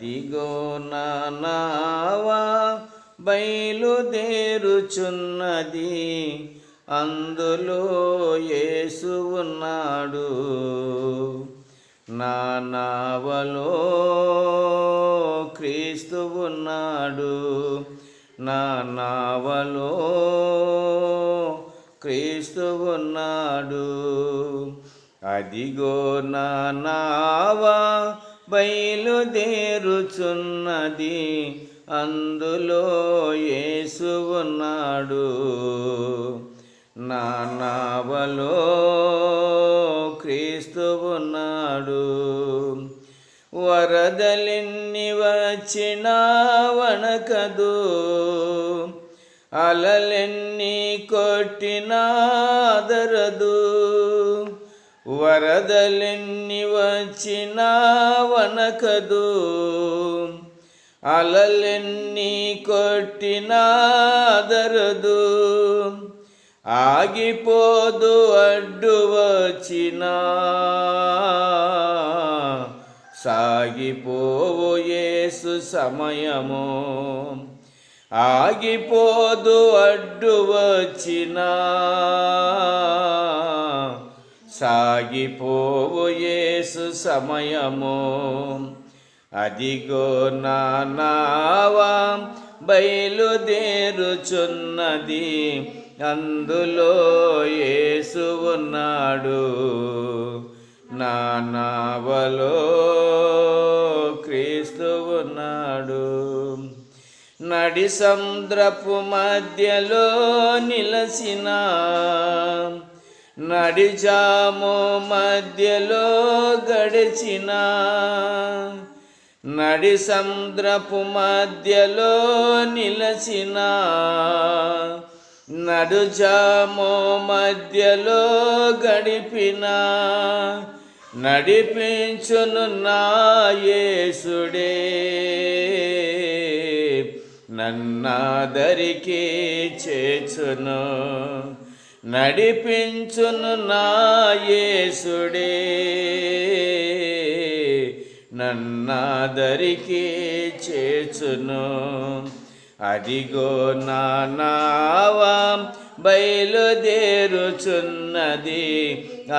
అదిగో నా నావా బయలుదేరుచున్నది, అందులో యేసు ఉన్నాడు. నా నావలో క్రీస్తు ఉన్నాడు, నా నావలో క్రీస్తు ఉన్నాడు. అదిగో నా నావా బయలుదేరుచున్నది, అందులో యేసు ఉన్నాడు. నా నావలో క్రీస్తు ఉన్నాడు. వరదలెన్ని వచ్చినా వణకదు, అలలెన్ని కొట్టినా అదరదు. వరదలెన్ని వచ్చినా వణకదు, అలలెన్ని కొట్టినా అదరదు. ఆగిపోదు అడ్డు వచ్చినా, సాగిపోవు యేసు సమయము. ఆగిపోదు అడ్డు వచ్చినా, సాగిపోవు యేసు సమయము. అదిగో నా నావా బయలుదేరుచున్నది, అందులో యేసు ఉన్నాడు. నా నావలో క్రీస్తు ఉన్నాడు. నడి సముద్రపు మధ్యలో నిలసిన, నడిజాము మధ్యలో గడిచిన, నడి సముద్రపు మధ్యలో నిలచిన, నడుజాము మధ్యలో గడిపిన, నడిపించును నా యేసుడే. నన్నాదరికి చేర్చును, నడిపించును నా యేసుడే. నన్నాదరికి చేర్చును. అదిగో నా నావా బయలుదేరుచున్నది,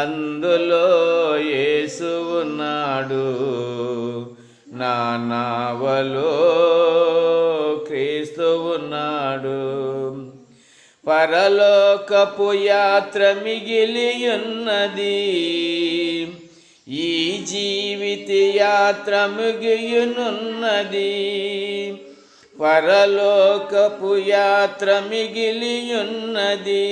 అందులో యేసు ఉన్నాడు. నా నావలో క్రీస్తు ఉన్నాడు. పరలోకపు యాత్ర మిగిలియున్నది, ఈ జీవిత యాత్ర ముగియునున్నది. పరలోకపు యాత్ర మిగిలియున్నది,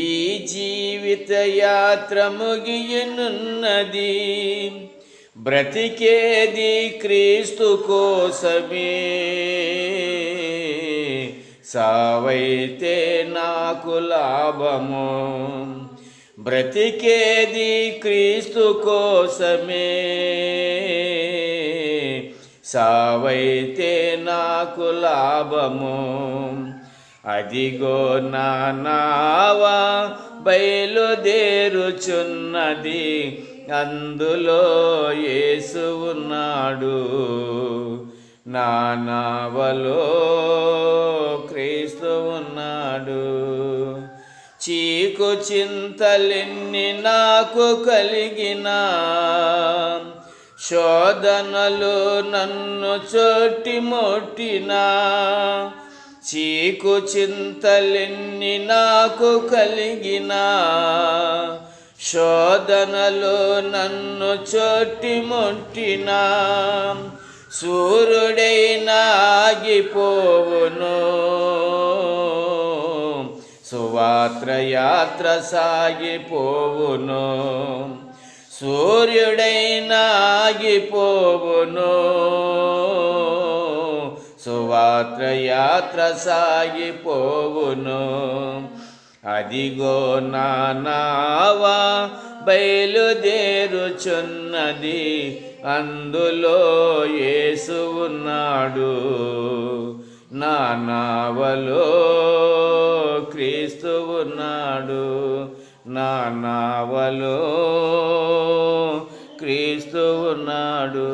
ఈ జీవిత యాత్ర ముగియునున్నది. బ్రతికేది క్రీస్తు కోసమే, సావైతే నాకు లాభము. బ్రతికేది క్రీస్తు కోసమే, సావైతే నాకు లాభము. అదిగో నా నావా బయలుదేరుచున్నది, అందులో యేసు ఉన్నాడు. నా నావలో క్రీస్తు ఉన్నాడు. చీకు చింతలెన్ని నాకు కలిగినా, శోధనలు నన్ను చుట్టుముట్టినా, చీకు చింతలెన్ని నాకు కలిగినా, శోధనలు నన్ను చుట్టుముట్టినా, సూర్యుడైనా ఆగిపోవును, సువార్త యాత్ర సాగిపోవును. సూర్యుడైనా ఆగిపోవును, సువార్త యాత్ర సాగిపోవును. అదిగో నా నావా బయలుదేరుచున్నది, అందులో యేసు ఉన్నాడు. నా నావలో క్రీస్తు ఉన్నాడు. నా నావలో క్రీస్తు ఉన్నాడు.